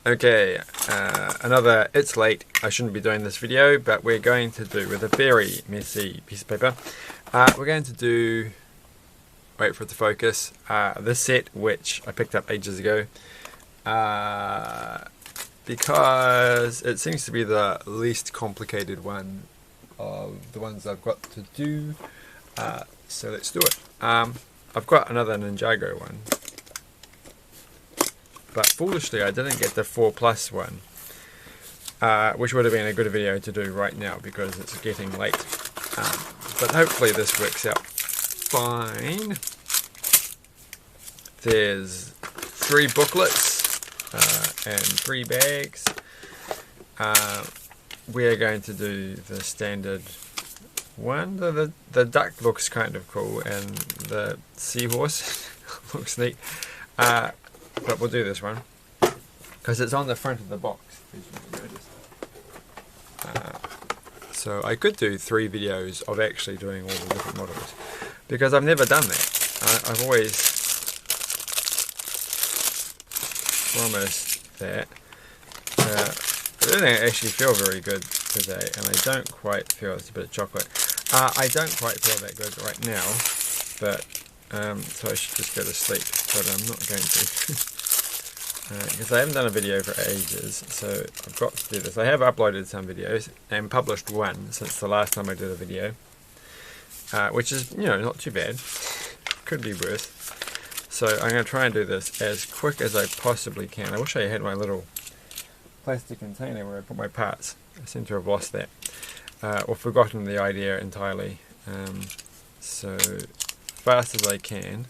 Okay, another It's Late, I shouldn't be doing this video, but we're going to do, with a very messy piece of paper, we're going to do, wait for it to focus, this set which I picked up ages ago, because it seems to be the least complicated one of the ones I've got to do, so let's do it. I've got another Ninjago one, but foolishly I didn't get the 4+ one, which would have been a good video to do right now because it's getting late. But hopefully this works out fine. There's 3 booklets and 3 bags. We're going to do the standard one. The duck looks kind of cool and the seahorse looks neat. But we'll do this one because it's on the front of the box, as you can notice. So I could do 3 videos of actually doing all the different models because I've never done that. I've always promised that. I don't actually feel very good today, and I don't quite feel, it's a bit of chocolate. I don't quite feel that good right now, but so I should just go to sleep, but I'm not going to. Because I haven't done a video for ages, so I've got to do this. I have uploaded some videos and published one since the last time I did a video, which is, you know, not too bad. Could be worse. So I'm going to try and do this as quick as I possibly can. I wish I had my little plastic container where I put my parts. I seem to have lost that, or forgotten the idea entirely. So fast as I can.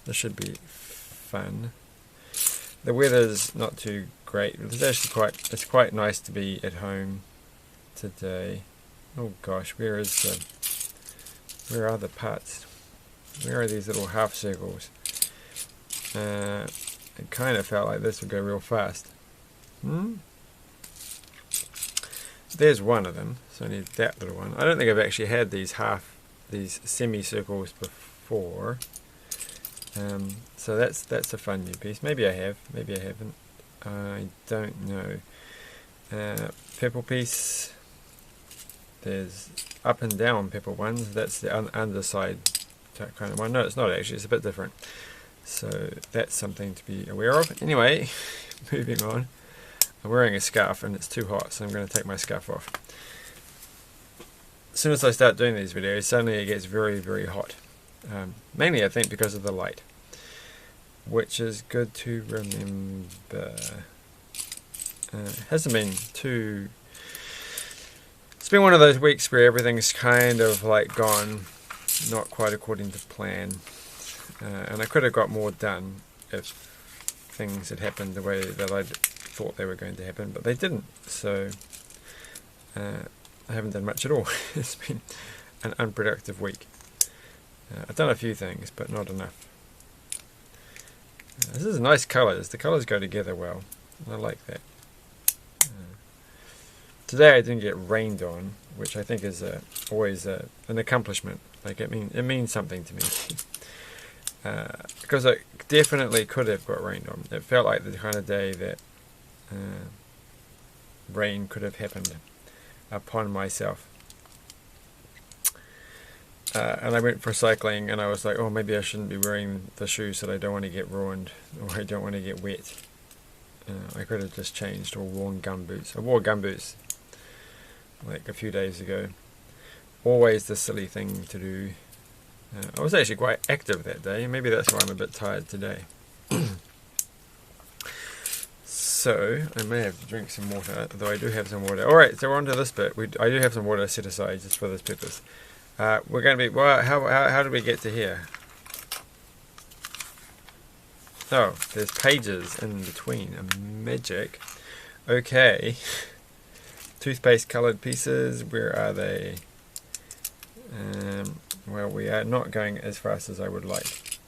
This should be fun. The weather's not too great. It's actually quite nice to be at home today. Oh gosh, where are the parts? Where are these little half circles? It kind of felt like this would go real fast. There's one of them, so I need that little one. I don't think I've actually had these semicircles before. So that's a fun new piece. Maybe I have, maybe I haven't. I don't know. Purple piece. There's up and down purple ones. That's the underside kind of one. No, it's not actually. It's a bit different. So that's something to be aware of. Anyway, moving on. I'm wearing a scarf and it's too hot, so I'm going to take my scarf off. As soon as I start doing these videos, suddenly it gets very, very hot. Mainly I think because of the light, which is good to remember. It hasn't been too... It's been one of those weeks where everything's kind of like gone not quite according to plan, and I could have got more done if things had happened the way that I thought they were going to happen, but they didn't, so I haven't done much at all. It's been an unproductive week. I've done a few things, but not enough. This is nice colours. The colours go together well. I like that. Today I didn't get rained on, which I think is always an accomplishment. Like it means something to me. Because I definitely could have got rained on. It felt like the kind of day that rain could have happened upon myself. And I went for cycling and I was like, oh, maybe I shouldn't be wearing the shoes that I don't want to get ruined or I don't want to get wet. I could have just changed or worn gumboots. I wore gumboots like a few days ago. Always the silly thing to do. I was actually quite active that day. Maybe that's why I'm a bit tired today. So I may have to drink some water, though I do have some water. Alright, so we're on to this bit. I do have some water set aside just for this purpose. We're going to be... Well, how did we get to here? Oh, there's pages in between. Magic. Okay. Toothpaste coloured pieces. Where are they? Well, we are not going as fast as I would like.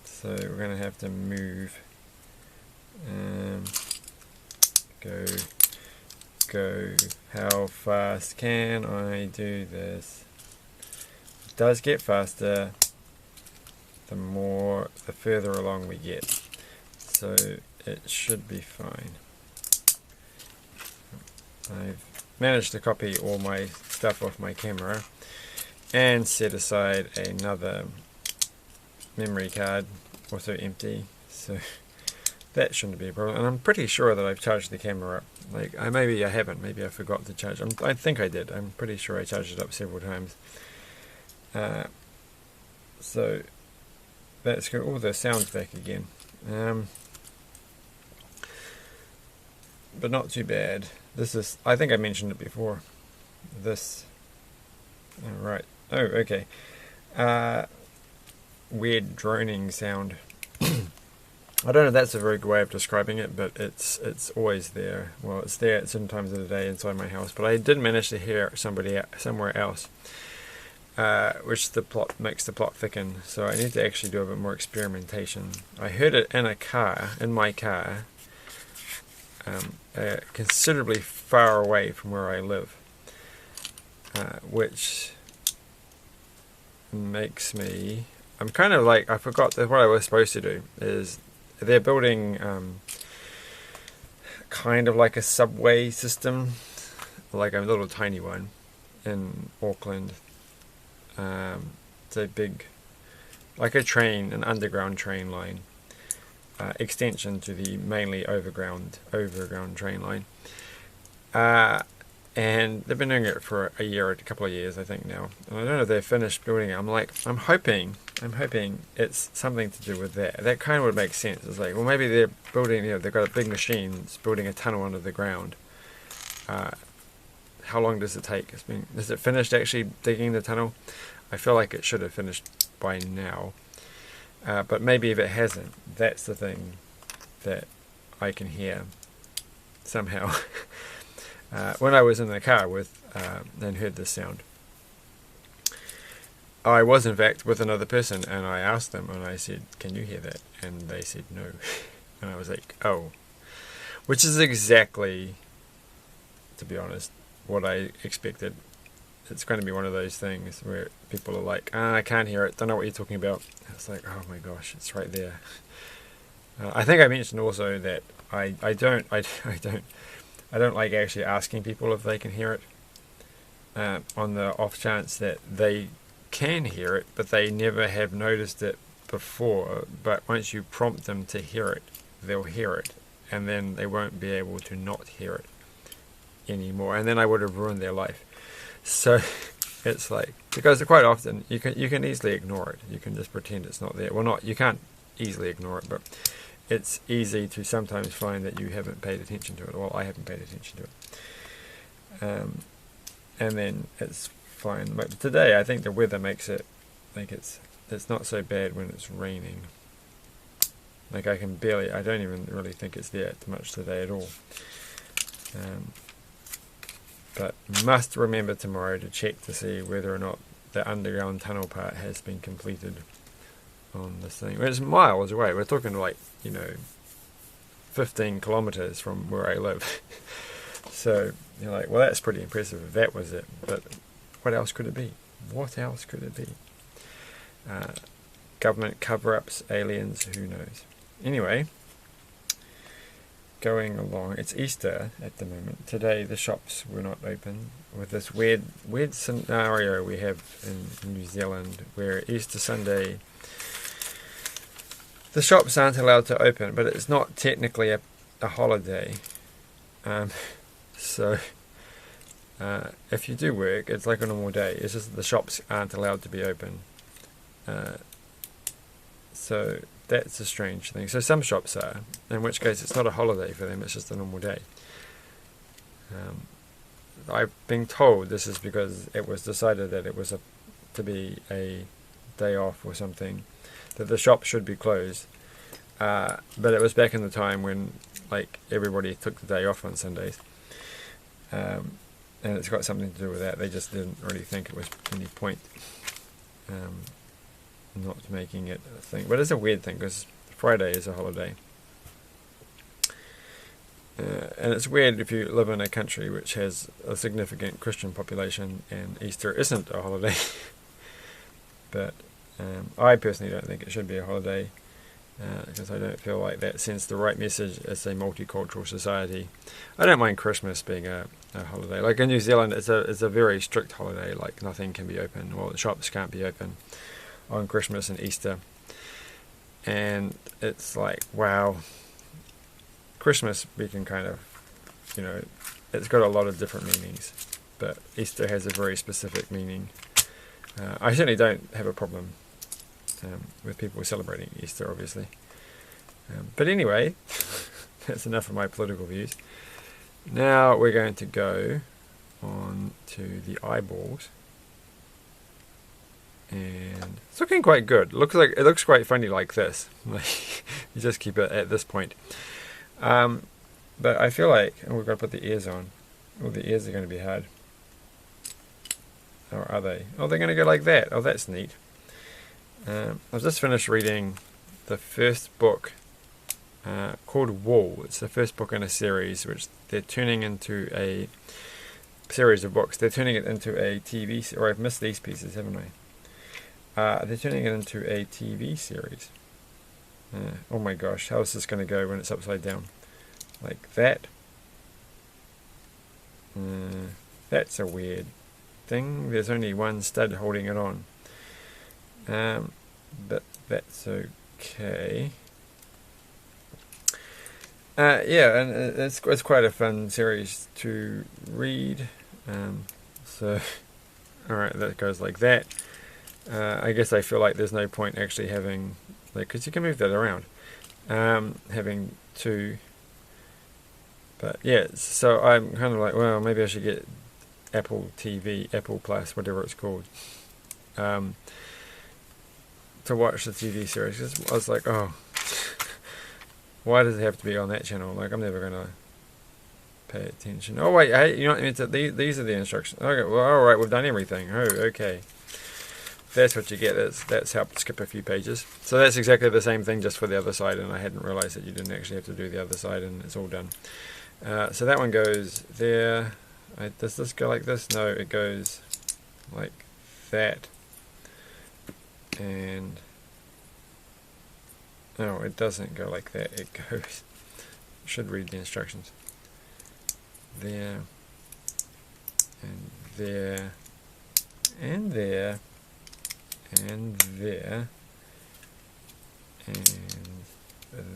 So we're going to have to move. Go. How fast can I do this? It does get faster the further along we get. So it should be fine. I've managed to copy all my stuff off my camera and set aside another memory card, also empty, so that shouldn't be a problem. And I'm pretty sure that I've charged the camera up. Like, maybe I haven't, maybe I forgot to charge. I think I did. I'm pretty sure I charged it up several times. So that's got all the sounds back again. But not too bad. This is, I think I mentioned it before. This, right. Oh, okay. Weird droning sound. I don't know if that's a very good way of describing it, but it's always there. Well, it's there at certain times of the day inside my house, but I did manage to hear somebody somewhere else, which makes the plot thicken. So I need to actually do a bit more experimentation. I heard it in my car, considerably far away from where I live, which makes me... I'm kind of like, I forgot that what I was supposed to do is they're building kind of like a subway system, like a little tiny one in Auckland. It's a big, like a train, an underground train line, extension to the mainly overground train line. And they've been doing it for a couple of years, I think now. And I don't know if they've finished building it. I'm hoping it's something to do with that. That kind of would make sense. It's like, well, maybe they're building, they've got a big machine that's building a tunnel under the ground. How long does it take? Is it finished actually digging the tunnel? I feel like it should have finished by now. But maybe if it hasn't, that's the thing that I can hear somehow. When I was in the car and heard this sound, I was in fact with another person, and I asked them and I said, "Can you hear that?" And they said no. And I was like, "Oh," which is exactly, to be honest, what I expected. It's going to be one of those things where people are like, "I can't hear it, don't know what you're talking about." It's like, oh my gosh, it's right there. I think I mentioned also that I don't like actually asking people if they can hear it, on the off chance that they can hear it, but they never have noticed it before. But once you prompt them to hear it, they'll hear it, and then they won't be able to not hear it anymore, and then I would have ruined their life. So it's like, because quite often you can easily ignore it. You can just pretend it's not there. Well, you can't easily ignore it, but it's easy to sometimes find that you haven't paid attention to it. Well, I haven't paid attention to it. And then it's fine. But today I think the weather makes it like it's not so bad when it's raining. Like I don't even really think it's there much today at all. But must remember tomorrow to check to see whether or not the underground tunnel part has been completed on this thing. It's miles away. We're talking like 15 kilometers from where I live. So you're like, well, that's pretty impressive if that was it. But what else could it be? What else could it be? Government cover-ups, aliens, who knows? Anyway, going along, it's Easter at the moment. Today the shops were not open, with this weird scenario we have in New Zealand where Easter Sunday the shops aren't allowed to open, but it's not technically a holiday. So if you do work, it's like a normal day. It's just that the shops aren't allowed to be open. So that's a strange thing. So some shops are, in which case it's not a holiday for them, it's just a normal day. I've been told this is because it was decided that it was to be a day off or something, that the shop should be closed. But it was back in the time when like everybody took the day off on Sundays. And it's got something to do with that. They just didn't really think it was any point not making it a thing. But it's a weird thing because Friday is a holiday. And it's weird if you live in a country which has a significant Christian population and Easter isn't a holiday. But I personally don't think it should be a holiday. because I don't feel like that sends the right message as a multicultural society. I don't mind Christmas being a holiday. Like in New Zealand, it's a very strict holiday. Like nothing can be open. Well, the shops can't be open on Christmas and Easter. And it's like, wow, Christmas we can kind of, it's got a lot of different meanings. But Easter has a very specific meaning. I certainly don't have a problem with people celebrating Easter, obviously. But anyway, that's enough of my political views. Now we're going to go on to the eyeballs. And it's looking quite good. It looks quite funny like this. You just keep it at this point. But I feel like we've got to put the ears on. Oh, the ears are going to be hard. Or are they? Oh, they're going to go like that. Oh, that's neat. I've just finished reading the first book called Wool. It's the first book in a series which they're turning into a series of books. They're turning it into a TV, or I've missed these pieces, haven't I? They're turning it into a TV series. Oh my gosh, how is this going to go when it's upside down? Like that? That's a weird thing. There's only one stud holding it on. But that's okay. Yeah, and it's quite a fun series to read. So, alright, that goes like that. I guess I feel like there's no point actually having, because you can move that around, having two. But yeah, so I'm kind of like, well, maybe I should get Apple TV, Apple Plus, whatever it's called, to watch the TV series. 'Cause I was like, oh, why does it have to be on that channel? Like, I'm never gonna pay attention. Oh wait, hey, you know what? These are the instructions. Okay, well, all right, we've done everything. Oh, okay. That's what you get. That's helped skip a few pages. So that's exactly the same thing, just for the other side, and I hadn't realized that you didn't actually have to do the other side, and it's all done. So that one goes there. Does this go like this? No, it goes like that. And no, it doesn't go like that. It goes. Should read the instructions. There, and there, and there, and there, and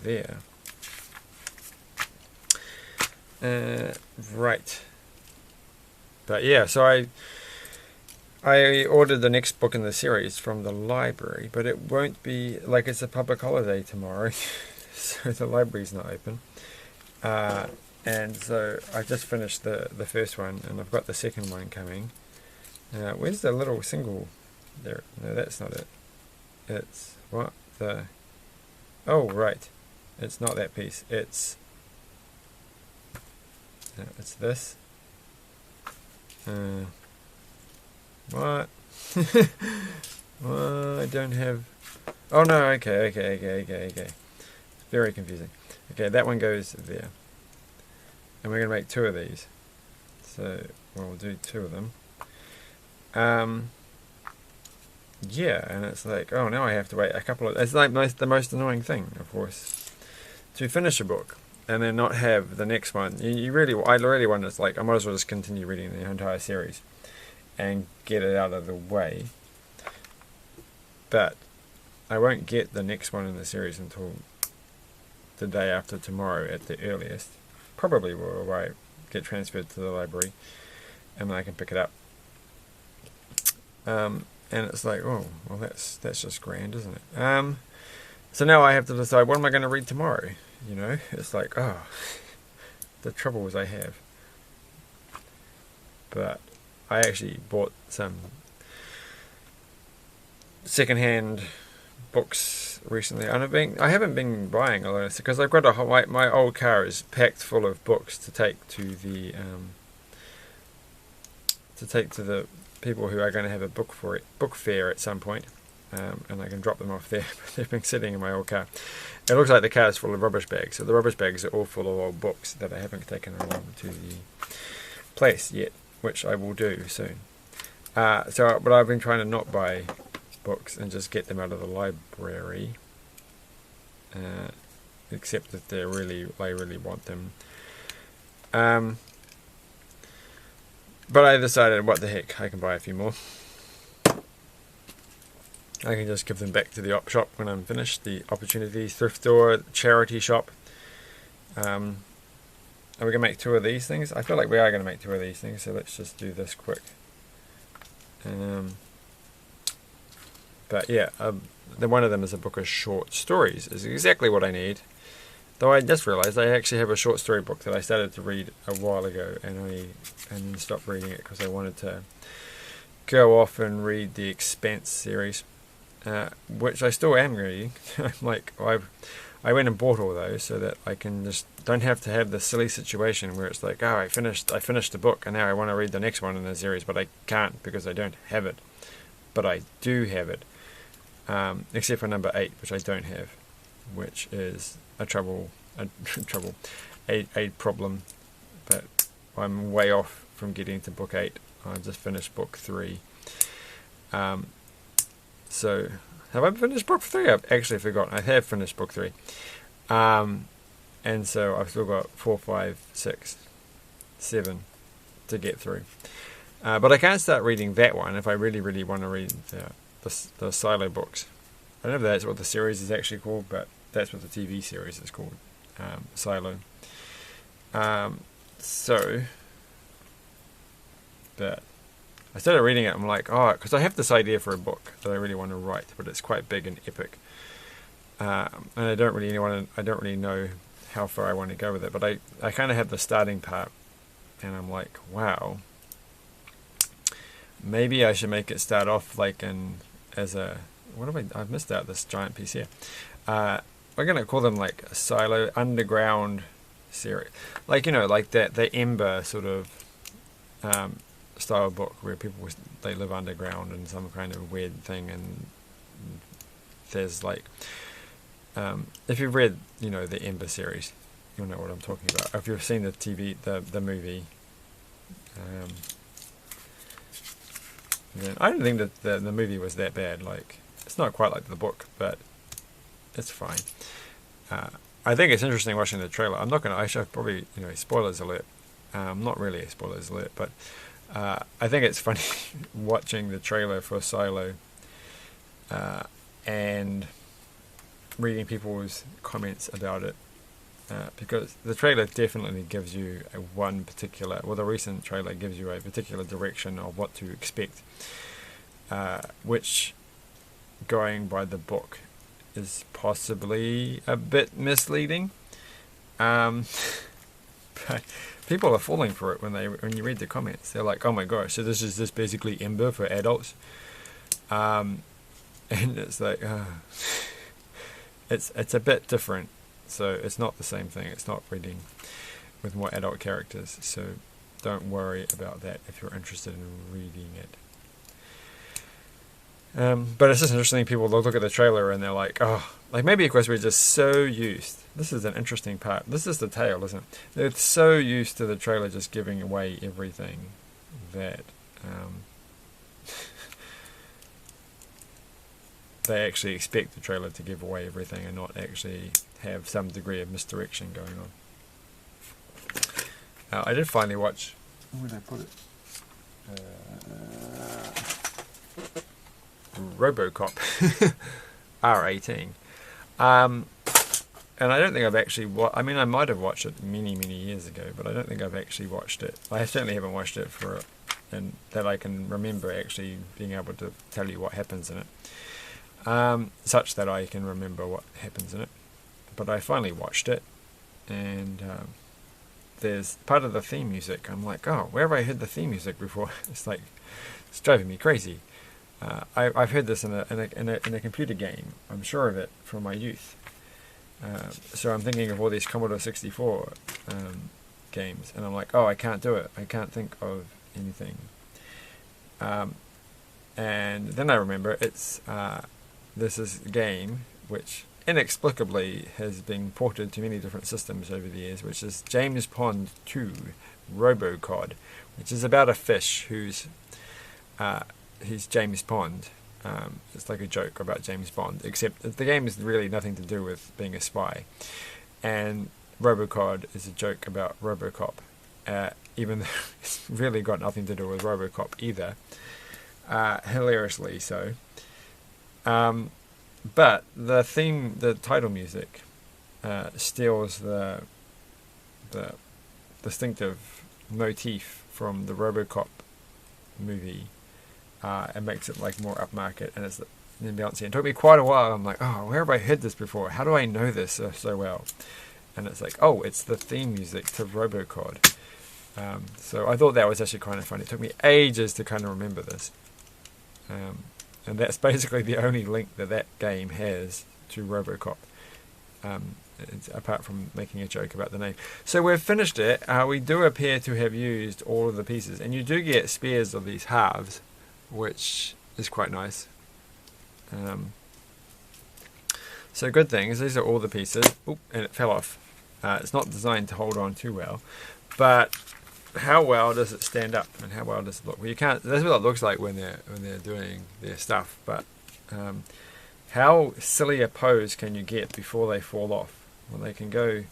there. Right. But yeah, so I ordered the next book in the series from the library, but it won't be, like, it's a public holiday tomorrow, so the library's not open. And so I just finished the first one, and I've got the second one coming. Where's the little single there? No, that's not it. It's what the... Oh, right. It's not that piece. It's this. What? Well, I don't have... Oh no, okay. It's very confusing. Okay, that one goes there. And we're going to make two of these. So, we'll do two of them. Yeah, and it's like, oh, now I have to wait a couple of... It's like the most annoying thing, of course, to finish a book and then not have the next one. I really wonder, it's like, I might as well just continue reading the entire series and get it out of the way. But I won't get the next one in the series until the day after tomorrow at the earliest. Probably will I get transferred to the library and then I can pick it up. And it's like, oh, well, that's just grand, isn't it? So now I have to decide, what am I going to read tomorrow? You know, it's like, oh, the troubles I have. But I actually bought some second-hand books recently, and I haven't been buying a lot of stuff because I've got my old car is packed full of books to take to the people who are going to have a book fair at some point, and I can drop them off there. But they've been sitting in my old car. It looks like the car is full of rubbish bags, so the rubbish bags are all full of old books that I haven't taken along to the place yet, which I will do soon. But I've been trying to not buy books and just get them out of the library. except if I really want them. But I decided, what the heck, I can buy a few more. I can just give them back to the op shop when I'm finished. The Opportunity Thrift Store charity shop. Are we going to make 2 of these things? I feel like we are going to make 2 of these things, so let's just do this quick. But yeah, one of them is a book of short stories. Is exactly what I need. Though I just realised I actually have a short story book that I started to read a while ago, and then stopped reading it because I wanted to go off and read the Expanse series, which I still am reading. I'm like, I went and bought all those so that I can just don't have to have the silly situation where it's like, oh, I finished the book and now I want to read the next one in the series, but I can't because I don't have it. But I do have it, except for number 8, which I don't have, which is a problem. But I'm way off from getting to book 8. I've just finished book 3. So have I finished book 3? I've actually forgotten. I have finished book 3. And so I've still got 4, 5, 6, 7 to get through. But I can't start reading that one if I really, really want to read the Silo books. I don't know if that's what the series is actually called, but that's what the TV series is called, Silo. But I started reading it. I'm like, oh, because I have this idea for a book that I really want to write, but it's quite big and epic, and I don't really know how far I want to go with it. But I kind of have the starting part, and I'm like, wow, maybe I should make it start off like I've missed out this giant piece here. We're gonna call them like a Silo underground series, like like the Ember sort of style book where they live underground in some kind of weird thing, and there's like if you've read the Ember series, you'll know what I'm talking about. If you've seen the movie, then I don't think that the movie was that bad. Like, it's not quite like the book, but it's fine. I think it's interesting watching the trailer. I'm not going to. I should probably spoilers alert. Not really a spoilers alert, but I think it's funny watching the trailer for Silo and reading people's comments about it, because the trailer definitely gives you the recent trailer gives you a particular direction of what to expect, which, going by the book, is possibly a bit misleading. But people are falling for it when you read the comments. They're like, oh my gosh, so this is just basically Ember for adults, and it's like it's a bit different. So it's not the same thing. It's not reading with more adult characters. So don't worry about that if you're interested in reading it. But it's just interesting. People look at the trailer and they're like, oh, like maybe of course we're just so used. This is an interesting part. This is the tale, isn't it? They're so used to the trailer just giving away everything that they actually expect the trailer to give away everything and not actually have some degree of misdirection going on. I did finally watch. Where did I put it? RoboCop R18. And I don't think I've actually I mean, I might have watched it many years ago, but I don't think I've actually watched it. I certainly haven't watched it and that I can remember actually being able to tell you what happens in it, such that I can remember what happens in it. But I finally watched it, and there's part of the theme music. I'm like, oh, where have I heard the theme music before? It's driving me crazy. I've heard this in a computer game. I'm sure of it from my youth. So I'm thinking of all these Commodore 64 games, and I'm like, oh, I can't do it. I can't think of anything. And then I remember this is a game which inexplicably has been ported to many different systems over the years, which is James Pond 2 RoboCod, which is about a fish he's James Pond, It's like a joke about James Bond, except the game is really nothing to do with being a spy. And Robocod is a joke about Robocop, even though it's really got nothing to do with Robocop either. Hilariously so. But the theme, the title music, steals the distinctive motif from the Robocop movie, and makes it like more upmarket, and it's bouncy. It took me quite a while. I'm like, oh, where have I heard this before? How do I know this so well? And it's like, oh, it's the theme music to Robocod. So I thought that was actually kind of funny. It took me ages to kind of remember this. And that's basically the only link that game has to Robocop, apart from making a joke about the name. So we've finished it. We do appear to have used all of the pieces, and you do get spares of these halves, which is quite nice. So good thing is these are all the pieces. Oop, and it fell off. It's not designed to hold on too well, but how well does it stand up, and how well does it look? Well, you can't. That's what it looks like when they're doing their stuff. But how silly a pose can you get before they fall off? Well, they can go.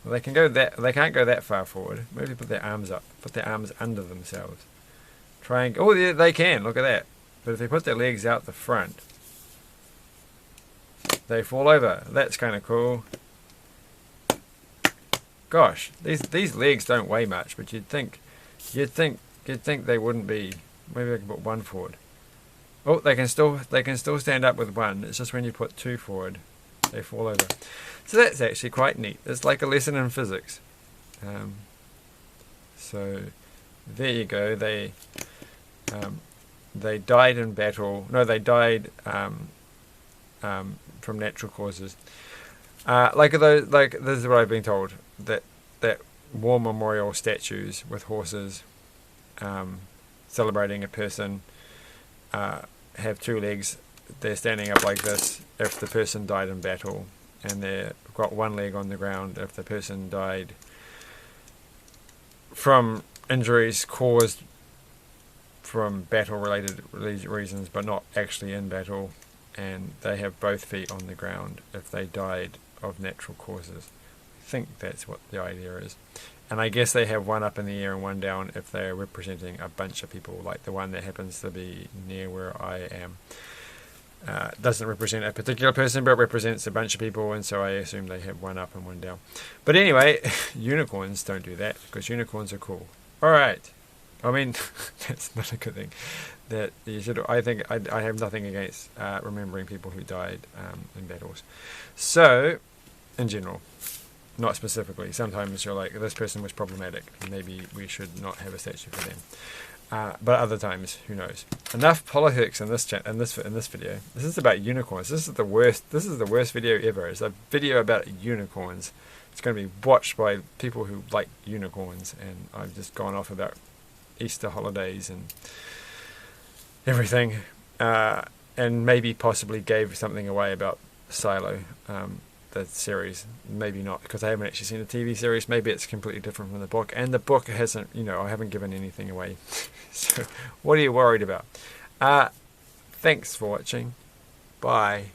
Well, they can go that. They can't go that far forward. Maybe put their arms up. Put their arms under themselves. Try and. Oh, yeah, they can. Look at that. But if they put their legs out the front, they fall over. That's kind of cool. Gosh, these legs don't weigh much, but you'd think they wouldn't be. Maybe I can put one forward. Oh, they can still stand up with one. It's just when you put two forward, they fall over. So that's actually quite neat. It's like a lesson in physics. So there you go. They died in battle. No, they died from natural causes. Like this is what I've been told, that war memorial statues with horses celebrating a person have two legs. They're standing up like this if the person died in battle, and they've got one leg on the ground if the person died from injuries caused from battle-related reasons, but not actually in battle. And they have both feet on the ground if they died of natural causes. I think that's what the idea is. And I guess they have one up in the air and one down if they're representing a bunch of people, like the one that happens to be near where I am. Doesn't represent a particular person, but represents a bunch of people, and so I assume they have one up and one down. But anyway, unicorns don't do that, because unicorns are cool. Alright. I mean, that's not a good thing. That you should. I think I have nothing against remembering people who died in battles. So, in general, not specifically. Sometimes you're like, this person was problematic. Maybe we should not have a statue for them. But other times, who knows? Enough politics in this video. This is about unicorns. This is the worst. This is the worst video ever. It's a video about unicorns. It's going to be watched by people who like unicorns, and I've just gone off about Easter holidays and everything, and maybe possibly gave something away about Silo, the series. Maybe not, because I haven't actually seen the TV series. Maybe it's completely different from the book, and the book hasn't, I haven't given anything away. So what are you worried about? Thanks for watching. Bye.